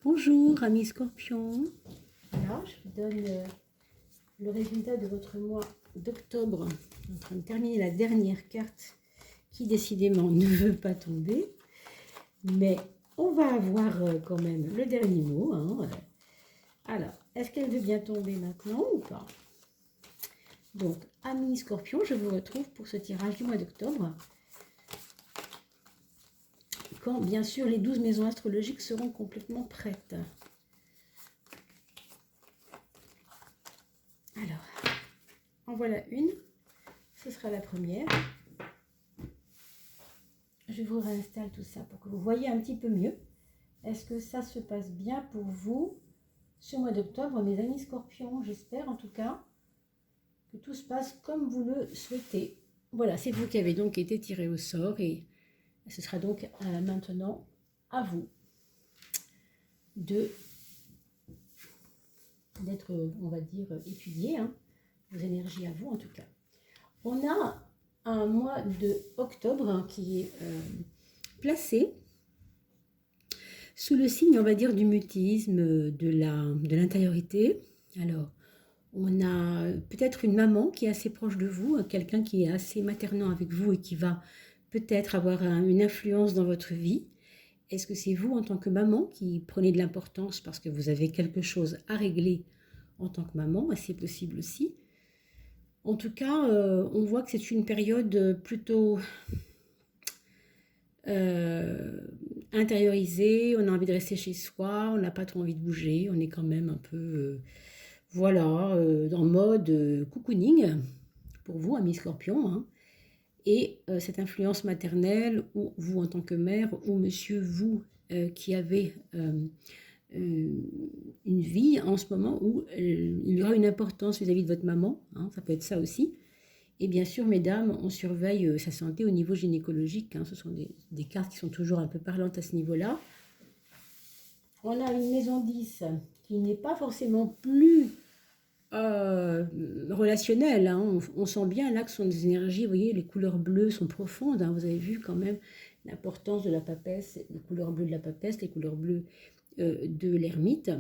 Bonjour, amis scorpions. Voilà, je vous donne le résultat de votre mois d'octobre. Je suis en train de terminer la dernière carte qui décidément ne veut pas tomber. Mais on va avoir quand même le dernier mot. Alors, est-ce qu'elle veut bien tomber maintenant ou pas? Donc, amis scorpions, je vous retrouve pour ce tirage du mois d'octobre. Quand, bien sûr, les 12 maisons astrologiques seront complètement prêtes. Alors, en voilà une. Ce sera la première. Je vous réinstalle tout ça pour que vous voyez un petit peu mieux. Est-ce que ça se passe bien pour vous ce mois d'octobre, mes amis scorpions? J'espère en tout cas que tout se passe comme vous le souhaitez. Voilà, c'est vous qui avez donc été tiré au sort et ce sera donc maintenant à vous d'être, on va dire, étudié, vos énergies à vous en tout cas. On a un mois de octobre qui est placé sous le signe, on va dire, du mutisme, de l'intériorité. Alors, on a peut-être une maman qui est assez proche de vous, quelqu'un qui est assez maternant avec vous et qui va peut-être avoir une influence dans votre vie. Est-ce que c'est vous, en tant que maman, qui prenez de l'importance parce que vous avez quelque chose à régler en tant que maman? C'est possible aussi. En tout cas, on voit que c'est une période plutôt intériorisée. On a envie de rester chez soi, on n'a pas trop envie de bouger, on est quand même un peu, en mode cocooning pour vous, amis scorpions. Et cette influence maternelle, ou vous en tant que mère, ou monsieur, vous qui avez une vie en ce moment où il y aura une importance vis-à-vis de votre maman, ça peut être ça aussi. Et bien sûr, mesdames, on surveille sa santé au niveau gynécologique. Ce sont des cartes qui sont toujours un peu parlantes à ce niveau-là. On a une maison 10 qui n'est pas forcément plus relationnelle. On sent bien là que ce sont des énergies, vous voyez, les couleurs bleues sont profondes. Vous avez vu quand même l'importance de la papesse, les couleurs bleues de la papesse, les couleurs bleues de l'ermite.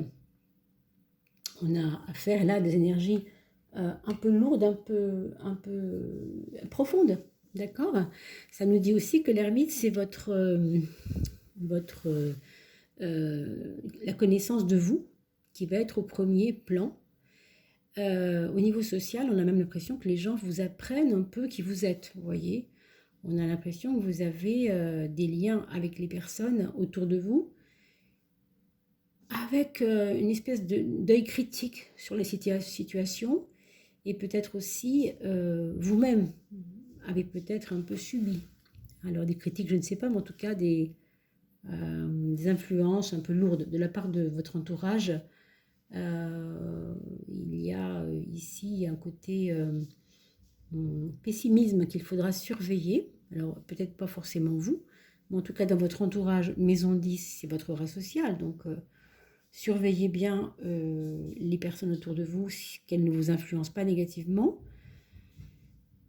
On a affaire là à des énergies un peu lourde, un peu profonde, d'accord? Ça nous dit aussi que l'ermite, c'est la connaissance de vous qui va être au premier plan. Au niveau social, on a même l'impression que les gens vous apprennent un peu qui vous êtes, vous voyez? On a l'impression que vous avez des liens avec les personnes autour de vous, avec une espèce d'œil critique sur les situations. Et peut-être aussi vous-même avez peut-être un peu subi. Alors des critiques, je ne sais pas, mais en tout cas des influences un peu lourdes de la part de votre entourage. Il y a ici un côté pessimisme qu'il faudra surveiller. Alors peut-être pas forcément vous, mais en tout cas dans votre entourage, maison 10, c'est votre aura sociale, donc surveillez bien les personnes autour de vous, qu'elles ne vous influencent pas négativement.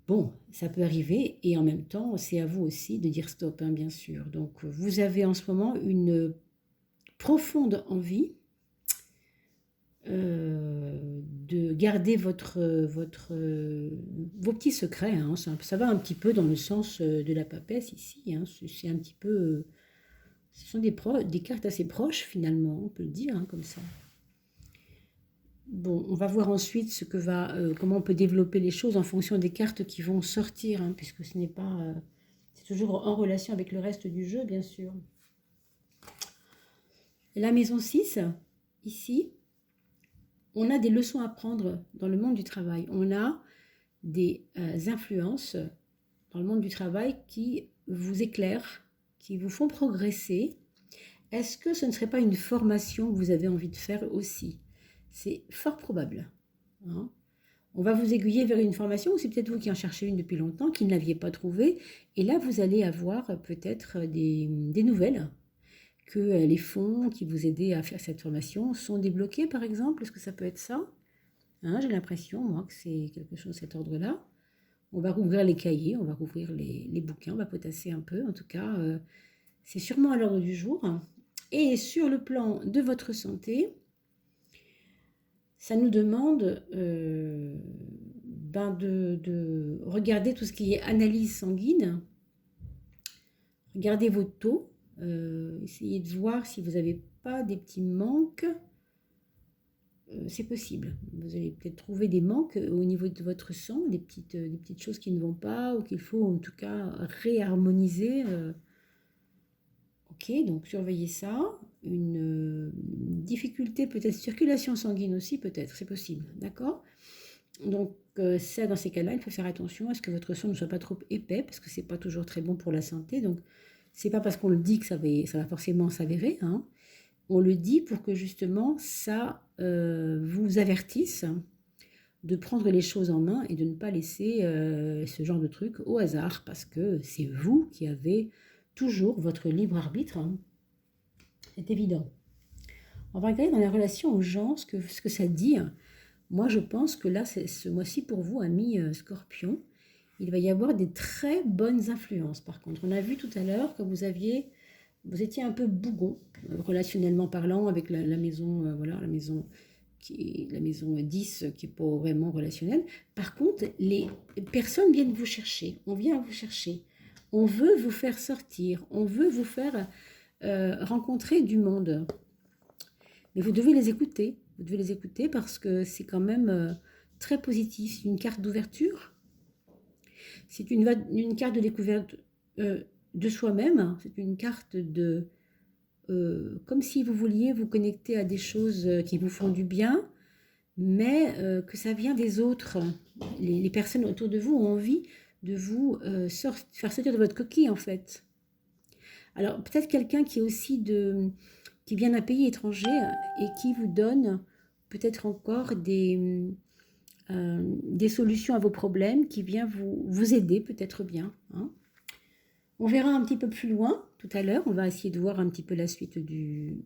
Bon, ça peut arriver, et en même temps, c'est à vous aussi de dire stop, bien sûr. Donc, vous avez en ce moment une profonde envie de garder vos petits secrets. Ça va un petit peu dans le sens de la papesse ici. C'est un petit peu... ce sont des cartes assez proches, finalement, on peut le dire, comme ça. Bon, on va voir ensuite comment on peut développer les choses en fonction des cartes qui vont sortir, puisque ce n'est pas... c'est toujours en relation avec le reste du jeu, bien sûr. La maison 6, ici, on a des leçons à prendre dans le monde du travail. On a des influences dans le monde du travail qui vous éclairent, qui vous font progresser. Est-ce que ce ne serait pas une formation que vous avez envie de faire aussi? C'est fort probable. On va vous aiguiller vers une formation, ou c'est peut-être vous qui en cherchez une depuis longtemps, qui ne l'aviez pas trouvée. Et là, vous allez avoir peut-être des nouvelles, que les fonds qui vous aidaient à faire cette formation sont débloqués, par exemple. Est-ce que ça peut être ça? J'ai l'impression, moi, que c'est quelque chose de cet ordre-là. On va rouvrir les cahiers, on va rouvrir les bouquins, on va potasser un peu. En tout cas, c'est sûrement à l'ordre du jour. Et sur le plan de votre santé, ça nous demande de regarder tout ce qui est analyse sanguine, regardez vos taux, essayez de voir si vous n'avez pas des petits manques. C'est possible. Vous allez peut-être trouver des manques au niveau de votre sang, des petites choses qui ne vont pas ou qu'il faut en tout cas réharmoniser. Ok, donc surveillez ça. Une difficulté peut-être circulation sanguine aussi, peut-être, c'est possible, d'accord? Donc ça, dans ces cas-là, il faut faire attention à ce que votre sang ne soit pas trop épais, parce que c'est pas toujours très bon pour la santé. Donc c'est pas parce qu'on le dit que ça va forcément s'avérer, hein. On le dit pour que justement ça vous avertisse de prendre les choses en main et de ne pas laisser ce genre de truc au hasard, parce que c'est vous qui avez toujours votre libre arbitre, hein. C'est évident. On va regarder dans la relation aux gens ce que ça dit. Moi, je pense que là, ce mois-ci pour vous, ami Scorpion, il va y avoir des très bonnes influences. Par contre, on a vu tout à l'heure que vous étiez un peu bougon, relationnellement parlant, avec la maison, voilà, la maison 10 qui n'est pas vraiment relationnelle. Par contre, les personnes viennent vous chercher, on vient vous chercher, on veut vous faire sortir, on veut vous faire rencontrer du monde. Mais vous devez les écouter, parce que c'est quand même très positif. C'est une carte d'ouverture, c'est une carte de découverte de soi-même, c'est une carte de... comme si vous vouliez vous connecter à des choses qui vous font du bien, mais que ça vient des autres. Les personnes autour de vous ont envie de vous faire sortir de votre coquille, en fait. Alors, peut-être quelqu'un qui est aussi qui vient d'un pays étranger et qui vous donne peut-être encore des solutions à vos problèmes, qui vient vous aider peut-être bien, hein. On verra un petit peu plus loin tout à l'heure. On va essayer de voir un petit peu la suite du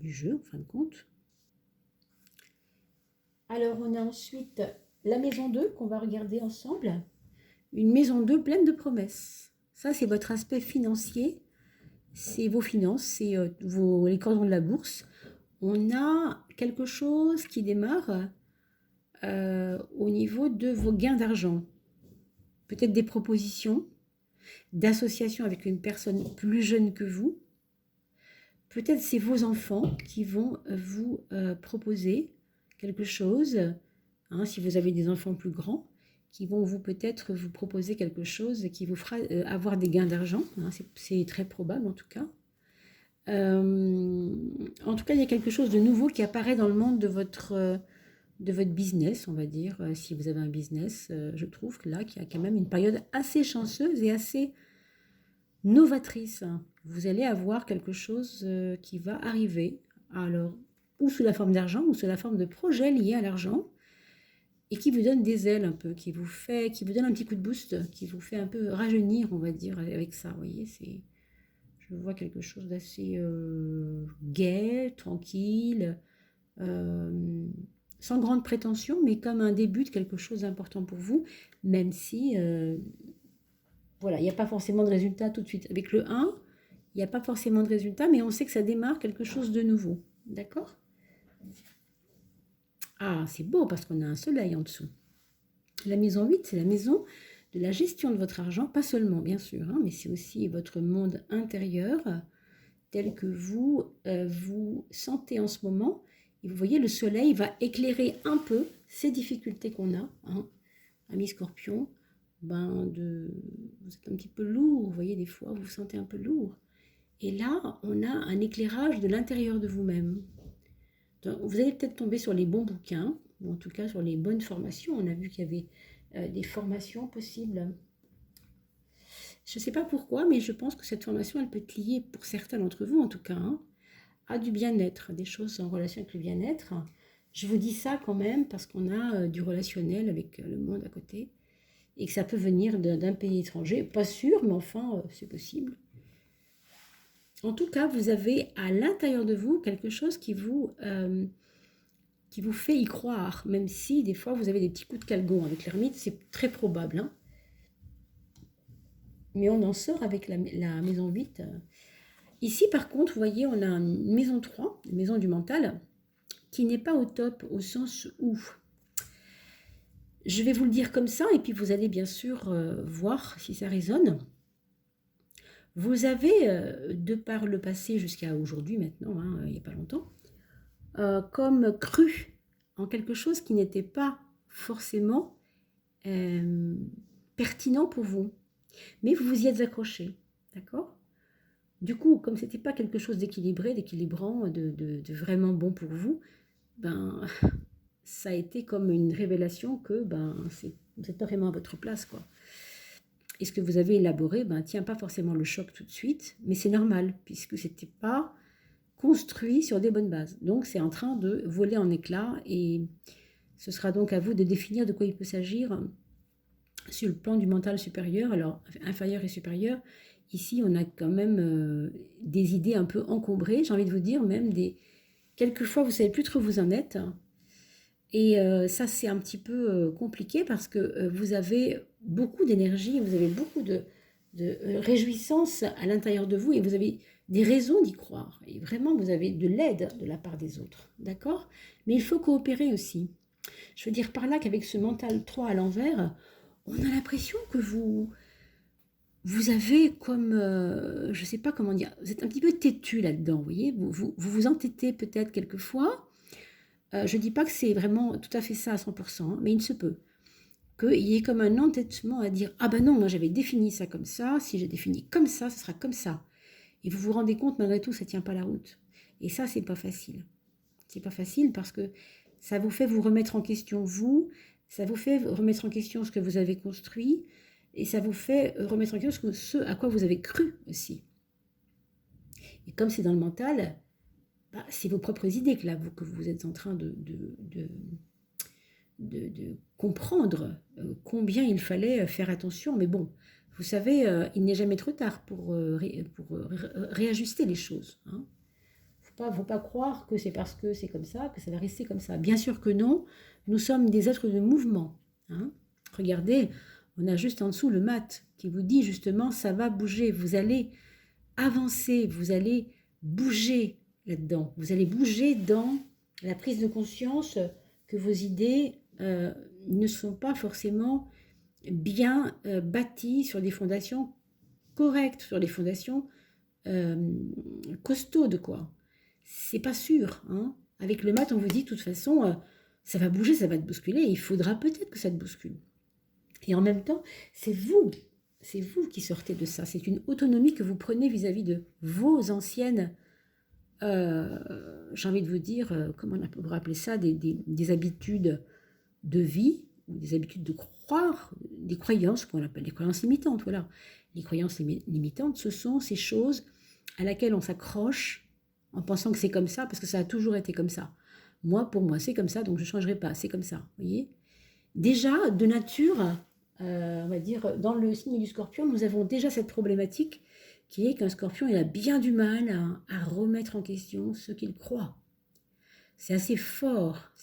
jeu, en fin de compte. Alors, on a ensuite la maison 2 qu'on va regarder ensemble. Une maison 2 pleine de promesses. Ça, c'est votre aspect financier. C'est vos finances, c'est les cordons de la bourse. On a quelque chose qui démarre au niveau de vos gains d'argent. Peut-être des propositions d'association avec une personne plus jeune que vous. Peut-être c'est vos enfants qui vont vous proposer quelque chose, hein, si vous avez des enfants plus grands, qui vont peut-être vous proposer quelque chose qui vous fera avoir des gains d'argent, hein, c'est très probable en tout cas. En tout cas, il y a quelque chose de nouveau qui apparaît dans le monde de votre business, on va dire, si vous avez un business. Je trouve que là, qu'il y a quand même une période assez chanceuse et assez novatrice. Vous allez avoir quelque chose qui va arriver, alors, ou sous la forme d'argent, ou sous la forme de projets liés à l'argent, et qui vous donne des ailes un peu, qui vous donne un petit coup de boost, qui vous fait un peu rajeunir, on va dire, avec ça. Vous voyez, je vois quelque chose d'assez gai, tranquille, sans grande prétention, mais comme un début de quelque chose d'important pour vous, même si, voilà, il n'y a pas forcément de résultat tout de suite. Avec le 1, il n'y a pas forcément de résultat, mais on sait que ça démarre quelque chose de nouveau. D'accord? Ah, c'est beau parce qu'on a un soleil en dessous. La maison 8, c'est la maison de la gestion de votre argent, pas seulement bien sûr, hein, mais c'est aussi votre monde intérieur tel que vous vous sentez en ce moment. Et vous voyez, le soleil va éclairer un peu ces difficultés qu'on a, hein, ami Scorpion. Vous êtes un petit peu lourd, vous voyez, des fois, vous vous sentez un peu lourd. Et là, on a un éclairage de l'intérieur de vous-même. Donc, vous allez peut-être tomber sur les bons bouquins, ou en tout cas sur les bonnes formations. On a vu qu'il y avait des formations possibles. Je ne sais pas pourquoi, mais je pense que cette formation, elle peut être liée, pour certains d'entre vous en tout cas, hein, à du bien-être, des choses en relation avec le bien-être. Je vous dis ça quand même parce qu'on a du relationnel avec le monde à côté et que ça peut venir d'un pays étranger. Pas sûr, mais enfin, c'est possible. En tout cas, vous avez à l'intérieur de vous quelque chose qui vous fait y croire, même si des fois vous avez des petits coups de calgon. Avec l'ermite, c'est très probable, hein. Mais on en sort avec la maison 8. Ici, par contre, vous voyez, on a une maison 3, une maison du mental, qui n'est pas au top, au sens où, je vais vous le dire comme ça, et puis vous allez bien sûr voir si ça résonne. Vous avez, de par le passé jusqu'à aujourd'hui maintenant, hein, il n'y a pas longtemps, comme cru en quelque chose qui n'était pas forcément euh, pertinent pour vous. Mais vous vous y êtes accroché, d'accord? Du coup, comme c'était pas quelque chose d'équilibré, d'équilibrant, de vraiment bon pour vous, ben, ça a été comme une révélation que ben, vous n'êtes pas vraiment à votre place, quoi. Et ce que vous avez élaboré, ben, tient pas forcément le choc tout de suite, mais c'est normal, puisque c'était pas construit sur des bonnes bases. Donc, c'est en train de voler en éclats, et ce sera donc à vous de définir de quoi il peut s'agir sur le plan du mental supérieur, alors inférieur et supérieur. Ici, on a quand même des idées un peu encombrées, j'ai envie de vous dire, même des... Quelquefois, vous ne savez plus trop où vous en êtes. Et ça, c'est un petit peu compliqué parce que vous avez beaucoup d'énergie, vous avez beaucoup de réjouissance à l'intérieur de vous et vous avez des raisons d'y croire. Et vraiment, vous avez de l'aide de la part des autres. D'accord? Mais il faut coopérer aussi. Je veux dire par là qu'avec ce mental 3 à l'envers, on a l'impression que vous avez comme, je ne sais pas comment dire, vous êtes un petit peu têtu là-dedans, vous voyez, vous entêtez peut-être quelquefois. Je ne dis pas que c'est vraiment tout à fait ça à 100%, hein, mais il se peut qu'il y ait comme un entêtement à dire ah ben non, moi j'avais défini ça comme ça, si j'ai défini comme ça, ce sera comme ça. Et vous vous rendez compte malgré tout, ça ne tient pas la route. Et ça, c'est pas facile. C'est pas facile parce que ça vous fait vous remettre en question vous, ça vous fait remettre en question ce que vous avez construit, et ça vous fait remettre en question ce à quoi vous avez cru aussi. Et comme c'est dans le mental, bah, c'est vos propres idées que vous êtes en train de comprendre combien il fallait faire attention. Mais bon, vous savez, il n'est jamais trop tard pour réajuster les choses. Hein. Faut pas croire que c'est parce que c'est comme ça que ça va rester comme ça. Bien sûr que non, nous sommes des êtres de mouvement. Hein. Regardez, on a juste en dessous le mat qui vous dit justement ça va bouger, vous allez avancer, vous allez bouger là-dedans, vous allez bouger dans la prise de conscience que vos idées ne sont pas forcément bien bâties sur des fondations correctes, sur des fondations costaudes, quoi. C'est pas sûr. Hein. Avec le mat, on vous dit de toute façon, ça va bouger, ça va te bousculer, il faudra peut-être que ça te bouscule. Et en même temps, c'est vous qui sortez de ça. C'est une autonomie que vous prenez vis-à-vis de vos anciennes, j'ai envie de vous dire, comment on pourrait appeler ça, des habitudes de vie, ou des habitudes de croire, des croyances, qu'on appelle des croyances limitantes. Voilà. Les croyances limitantes, ce sont ces choses à laquelle on s'accroche en pensant que c'est comme ça, parce que ça a toujours été comme ça. Moi, pour moi, c'est comme ça, donc je ne changerai pas, c'est comme ça. Vous voyez ? Déjà, de nature, on va dire, dans le signe du scorpion, nous avons déjà cette problématique qui est qu'un scorpion, il a bien du mal à remettre en question ce qu'il croit. C'est assez fort,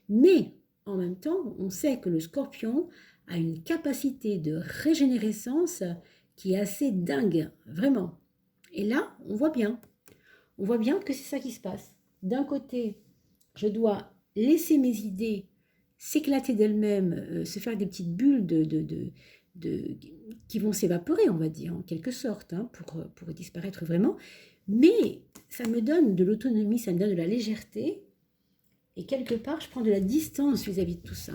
mais en même temps, on sait que le scorpion a une capacité de régénérescence qui est assez dingue, vraiment. Et là, on voit bien que c'est ça qui se passe. D'un côté, je dois laisser mes idées s'éclater d'elles-mêmes, se faire des petites bulles qui vont s'évaporer, on va dire, en quelque sorte, hein, pour disparaître vraiment. Mais ça me donne de l'autonomie, ça me donne de la légèreté, et quelque part, je prends de la distance vis-à-vis de tout ça.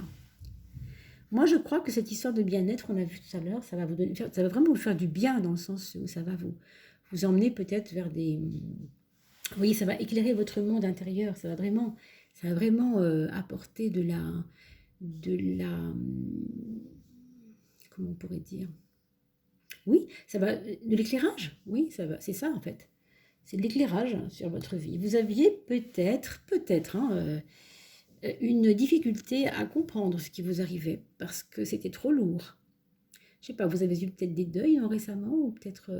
Moi, je crois que cette histoire de bien-être, on a vu tout à l'heure, ça va vraiment vous faire du bien dans le sens où ça va vous emmener peut-être vers des... Vous voyez, ça va éclairer votre monde intérieur, ça va vraiment apporter de la... Comment on pourrait dire? Oui, ça va... De l'éclairage, oui, ça va, c'est ça en fait. C'est de l'éclairage sur votre vie. Vous aviez peut-être, hein, une difficulté à comprendre ce qui vous arrivait parce que c'était trop lourd. Je sais pas, vous avez eu peut-être des deuils récemment ou peut-être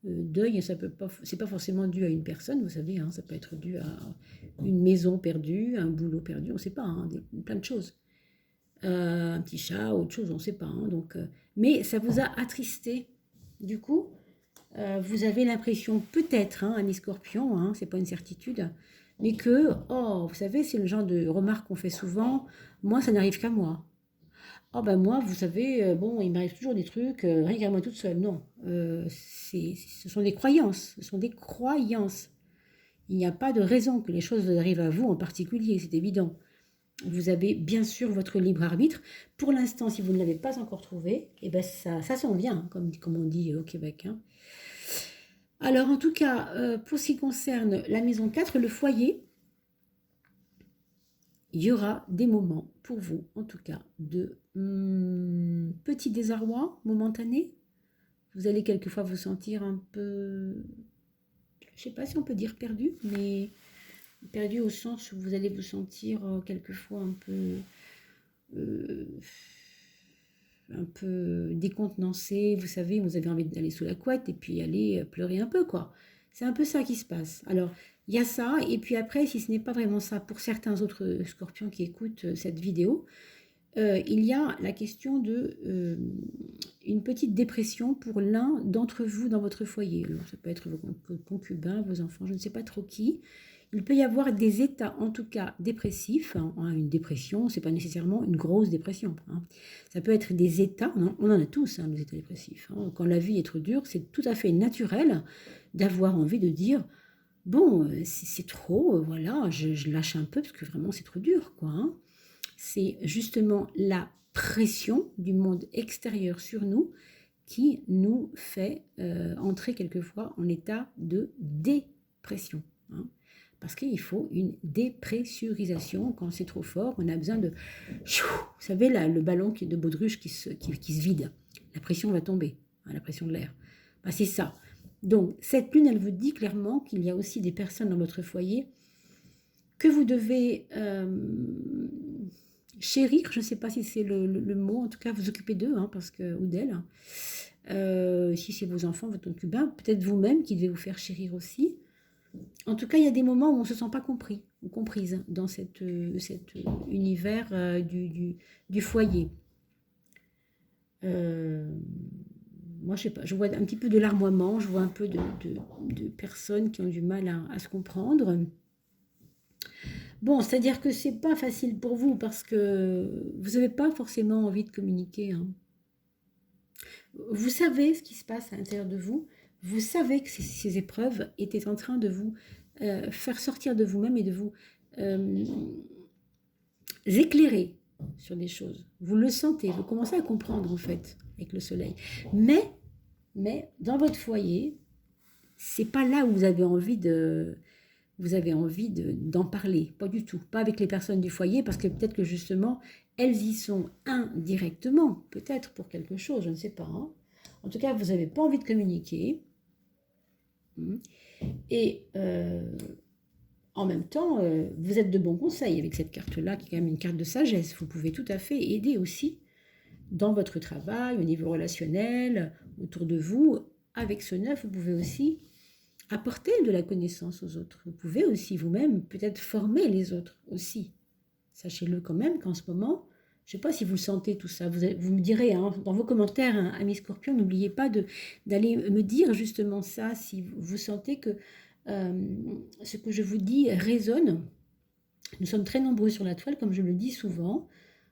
deuil, ça peut pas, c'est pas forcément dû à une personne, vous savez, hein, ça peut être dû à une maison perdue, un boulot perdu, on ne sait pas, hein, plein de choses. Un petit chat, autre chose, on ne sait pas. Hein, donc, mais ça vous a attristé. Du coup, vous avez l'impression, peut-être, hein, ami Scorpion, hein, c'est pas une certitude, mais que, oh, vous savez, c'est le genre de remarque qu'on fait souvent, moi, ça n'arrive qu'à moi. Oh ben moi, vous savez, bon, il m'arrive toujours des trucs, rien qu'à moi toute seule. Non, ce sont des croyances, ce sont des croyances. Il n'y a pas de raison que les choses vous arrivent à vous en particulier, c'est évident. Vous avez bien sûr votre libre arbitre. Pour l'instant, si vous ne l'avez pas encore trouvé, eh ben ça s'en vient, hein, comme on dit au Québec, hein. Alors en tout cas, pour ce qui concerne la maison 4, le foyer, il y aura des moments pour vous, en tout cas, de petit désarroi momentané. Vous allez quelquefois vous sentir un peu, je ne sais pas si on peut dire perdu, mais perdu au sens où vous allez vous sentir quelquefois euh, un peu décontenancé. Vous savez, vous avez envie d'aller sous la couette et puis aller pleurer un peu, quoi. C'est un peu ça qui se passe. Alors, il y a ça, et puis après, si ce n'est pas vraiment ça, pour certains autres scorpions qui écoutent cette vidéo, il y a la question de une petite dépression pour l'un d'entre vous dans votre foyer. Alors, ça peut être vos concubins, vos enfants, je ne sais pas trop qui. Il peut y avoir des états, en tout cas dépressifs, hein. Une dépression, c'est pas nécessairement une grosse dépression, hein. Ça peut être des états, on en a tous, hein, des états dépressifs, hein. Quand la vie est trop dure, c'est tout à fait naturel d'avoir envie de dire bon, c'est trop, voilà, je lâche un peu parce que vraiment c'est trop dur, quoi, hein. C'est justement la pression du monde extérieur sur nous qui nous fait entrer quelquefois en état de dépression, hein. Parce qu'il faut une dépressurisation. Quand c'est trop fort, on a besoin de... Vous savez, là, le ballon de baudruche qui se vide. La pression va tomber, hein, la pression de l'air. Ben, c'est ça. Donc, cette lune, elle vous dit clairement qu'il y a aussi des personnes dans votre foyer que vous devez chérir. Je ne sais pas si c'est le mot, en tout cas, vous occupez d'eux, hein, parce que, ou d'elles. Si c'est vos enfants, votre concubin, peut-être vous-même qui devez vous faire chérir aussi. En tout cas, il y a des moments où on ne se sent pas compris ou comprise dans cet univers du foyer. Moi, je sais pas, je vois un petit peu de larmoiement, je vois un peu de personnes qui ont du mal à se comprendre. Bon, c'est-à-dire que c'est pas facile pour vous parce que vous n'avez pas forcément envie de communiquer, hein. Vous savez ce qui se passe à l'intérieur de vous. Vous savez que ces épreuves étaient en train de vous faire sortir de vous-même et de vous euh, éclairer sur des choses. Vous le sentez, vous commencez à comprendre en fait avec le soleil. Mais dans votre foyer, c'est pas là où vous avez envie d'en parler, pas du tout, pas avec les personnes du foyer, parce que peut-être que justement, elles y sont indirectement, peut-être pour quelque chose, je ne sais pas, hein. En tout cas, vous n'avez pas envie de communiquer. Et en même temps, vous êtes de bons conseils avec cette carte-là, qui est quand même une carte de sagesse. Vous pouvez tout à fait aider aussi dans votre travail, au niveau relationnel, autour de vous. Avec ce 9, vous pouvez aussi apporter de la connaissance aux autres. Vous pouvez aussi vous-même peut-être former les autres aussi. Sachez-le quand même qu'en ce moment, je ne sais pas si vous le sentez tout ça, vous me direz, hein, dans vos commentaires, hein, amis Scorpion, n'oubliez pas d'aller me dire justement ça, si vous sentez que ce que je vous dis résonne. Nous sommes très nombreux sur la toile, comme je le dis souvent,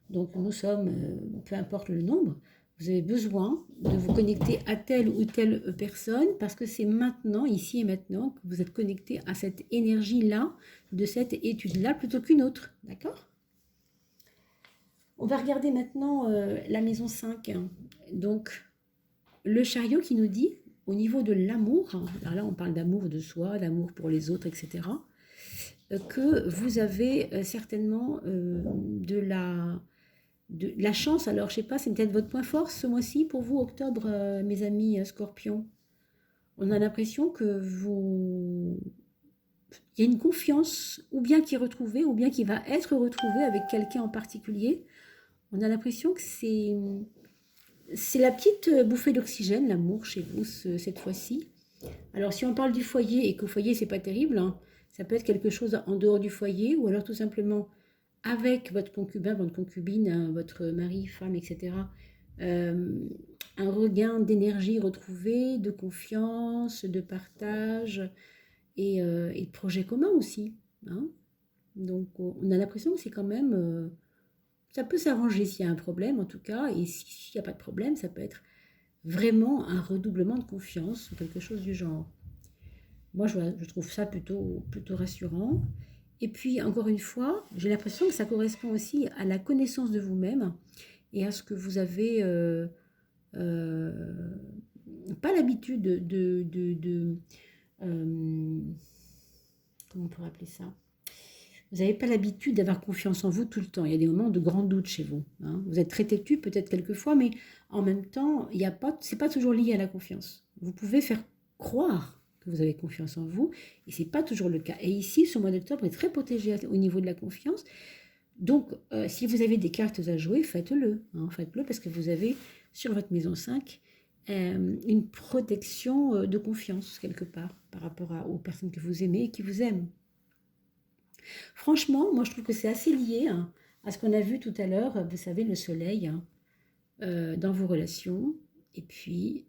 donc nous sommes, peu importe le nombre, vous avez besoin de vous connecter à telle ou telle personne parce que c'est maintenant, ici et maintenant, que vous êtes connecté à cette énergie-là, de cette étude-là, plutôt qu'une autre, d'accord ? On va regarder maintenant la maison 5. Donc, le chariot qui nous dit, au niveau de l'amour, alors là on parle d'amour de soi, d'amour pour les autres, etc., que vous avez certainement de la chance. Alors, je ne sais pas, c'est peut-être votre point fort ce mois-ci pour vous, octobre, mes amis Scorpions. On a l'impression que il y a une confiance, ou bien qui est retrouvée, ou bien qui va être retrouvée avec quelqu'un en particulier. On a l'impression que c'est la petite bouffée d'oxygène, l'amour chez vous cette fois-ci. Alors, si on parle du foyer et qu'au foyer, c'est pas terrible, hein, ça peut être quelque chose en dehors du foyer, ou alors tout simplement avec votre concubin, votre concubine, hein, votre mari, femme, etc. un regain d'énergie retrouvée, de confiance, de partage et de projets communs aussi, hein. Donc on a l'impression que c'est quand même, ça peut s'arranger s'il y a un problème en tout cas, et s'il n'y a pas de problème, ça peut être vraiment un redoublement de confiance ou quelque chose du genre. Moi, je trouve ça plutôt rassurant. Et puis, encore une fois, j'ai l'impression que ça correspond aussi à la connaissance de vous-même et à ce que vous avez euh, pas l'habitude euh, comment on pourrait appeler ça? Vous n'avez pas l'habitude d'avoir confiance en vous tout le temps. Il y a des moments de grand doute chez vous, hein. Vous êtes très têtu peut-être quelquefois, mais en même temps, il y a pas, c'est pas toujours lié à la confiance. Vous pouvez faire croire que vous avez confiance en vous, et c'est pas toujours le cas. Et ici, ce mois d'octobre est très protégé au niveau de la confiance. Donc, si vous avez des cartes à jouer, faites-le, hein, faites-le parce que vous avez sur votre maison 5 une protection de confiance quelque part par rapport aux personnes que vous aimez et qui vous aiment. Franchement, moi je trouve que c'est assez lié, hein, à ce qu'on a vu tout à l'heure, vous savez, le soleil, hein, dans vos relations. Et puis,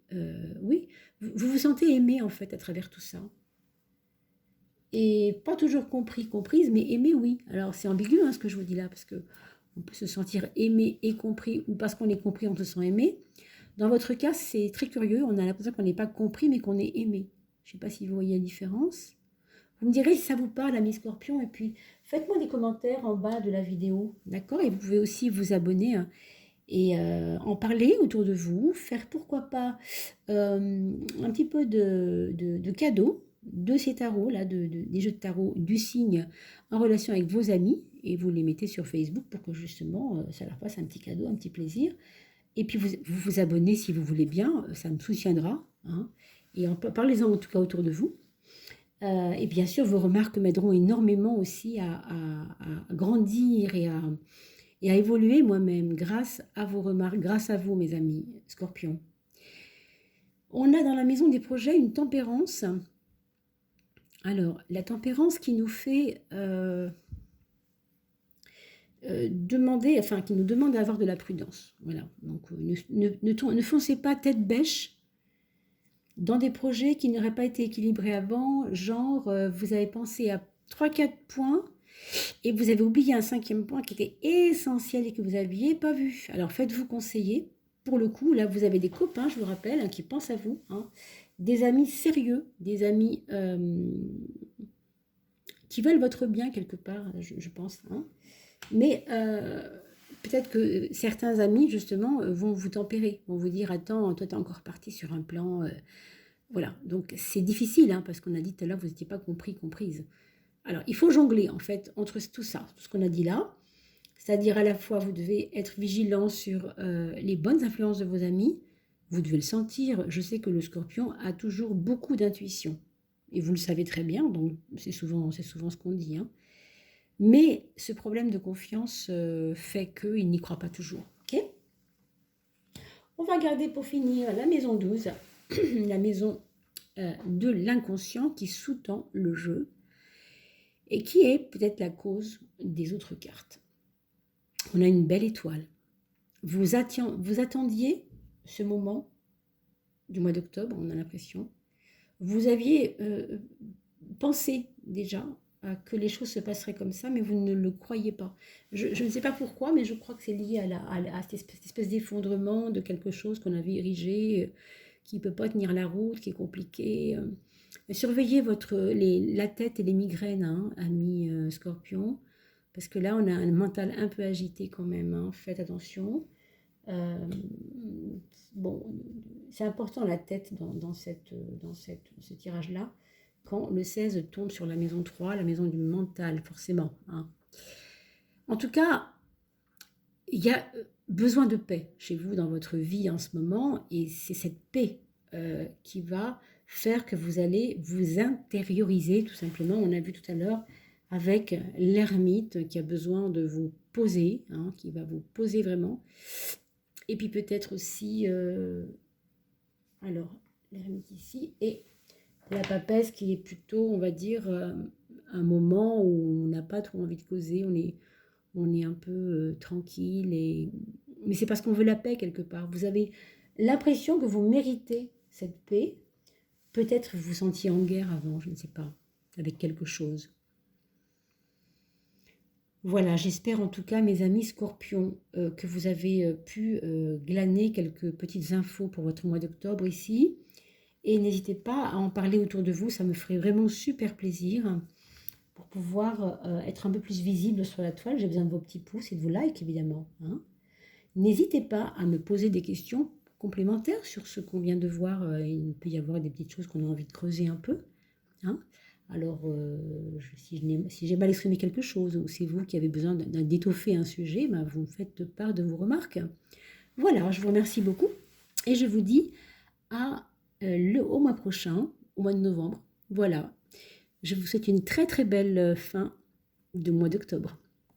oui, vous vous sentez aimé en fait à travers tout ça. Et pas toujours compris, comprise, mais aimé, oui. Alors c'est ambigu hein, ce que je vous dis là, parce que on peut se sentir aimé et compris, ou parce qu'on est compris, on se sent aimé. Dans votre cas, c'est très curieux, on a l'impression qu'on n'est pas compris, mais qu'on est aimé. Je ne sais pas si vous voyez la différence. Vous me direz si ça vous parle, ami Scorpion, et puis faites-moi des commentaires en bas de la vidéo, d'accord? Et vous pouvez aussi vous abonner hein, et en parler autour de vous, faire pourquoi pas un petit peu de cadeaux de ces tarots, là, des jeux de tarot du signe en relation avec vos amis, et vous les mettez sur Facebook pour que justement ça leur fasse un petit cadeau, un petit plaisir. Et puis vous abonnez si vous voulez bien, ça me soutiendra, hein. Et parlez-en en tout cas autour de vous. Et bien sûr, vos remarques m'aideront énormément aussi à grandir et à évoluer moi-même grâce à vos remarques, grâce à vous, mes amis Scorpions. On a dans la maison des projets une tempérance. Alors, la tempérance qui nous fait demander, enfin, qui nous demande d'avoir de la prudence. Voilà. Donc, ne foncez pas tête bêche dans des projets qui n'auraient pas été équilibrés avant, genre, vous avez pensé à 3-4 points et vous avez oublié un 5e point qui était essentiel et que vous n'aviez pas vu. Alors faites-vous conseiller. Pour le coup, là, vous avez des copains, je vous rappelle, hein, qui pensent à vous, hein, des amis sérieux, des amis qui veulent votre bien quelque part, je pense. Hein. Mais peut-être que certains amis, justement, vont vous tempérer, vont vous dire, attends, toi, tu es encore parti sur un plan... voilà, donc c'est difficile, hein, parce qu'on a dit tout à l'heure, vous n'étiez pas compris, comprise. Alors, il faut jongler, en fait, entre tout ça, tout ce qu'on a dit là. C'est-à-dire, à la fois, vous devez être vigilant sur les bonnes influences de vos amis. Vous devez le sentir. Je sais que le scorpion a toujours beaucoup d'intuition. Et vous le savez très bien, donc c'est souvent ce qu'on dit. Hein. Mais ce problème de confiance fait qu'il n'y croit pas toujours. Okay, on va garder pour finir la maison 12, la maison de l'inconscient qui sous-tend le jeu et qui est peut-être la cause des autres cartes. On a une belle étoile. Vous attendiez ce moment du mois d'octobre, on a l'impression. Vous aviez pensé déjà que les choses se passeraient comme ça, mais vous ne le croyez pas. Je ne sais pas pourquoi, mais je crois que c'est lié à cette espèce d'effondrement de quelque chose qu'on avait érigé, qui ne peut pas tenir la route, qui est compliqué. Surveillez la tête et les migraines, hein, amis Scorpion, parce que là, on a un mental un peu agité quand même. Hein. Faites attention. Bon, c'est important la tête dans ce tirage-là. Quand le 16 tombe sur la maison 3, la maison du mental, forcément. Hein. En tout cas, il y a besoin de paix chez vous dans votre vie en ce moment, et c'est cette paix qui va faire que vous allez vous intérioriser, tout simplement. On a vu tout à l'heure avec l'ermite qui a besoin de vous poser, hein, qui va vous poser vraiment. Et puis peut-être aussi, alors, l'ermite ici, et la papesse qui est plutôt, on va dire, un moment où on n'a pas trop envie de causer, on est un peu tranquille, mais c'est parce qu'on veut la paix quelque part. Vous avez l'impression que vous méritez cette paix. Peut-être vous vous sentiez en guerre avant, je ne sais pas, avec quelque chose. Voilà, j'espère en tout cas, mes amis scorpions, que vous avez pu glaner quelques petites infos pour votre mois d'octobre ici. Et n'hésitez pas à en parler autour de vous, ça me ferait vraiment super plaisir pour pouvoir être un peu plus visible sur la toile. J'ai besoin de vos petits pouces et de vos likes évidemment, hein. N'hésitez pas à me poser des questions complémentaires sur ce qu'on vient de voir. Il peut y avoir des petites choses qu'on a envie de creuser un peu, hein. Alors, si j'ai mal exprimé quelque chose ou c'est vous qui avez besoin d'étoffer un sujet, ben, vous me faites part de vos remarques. Voilà, je vous remercie beaucoup et je vous dis au mois prochain, au mois de novembre. Voilà, je vous souhaite une très très belle fin de mois d'octobre.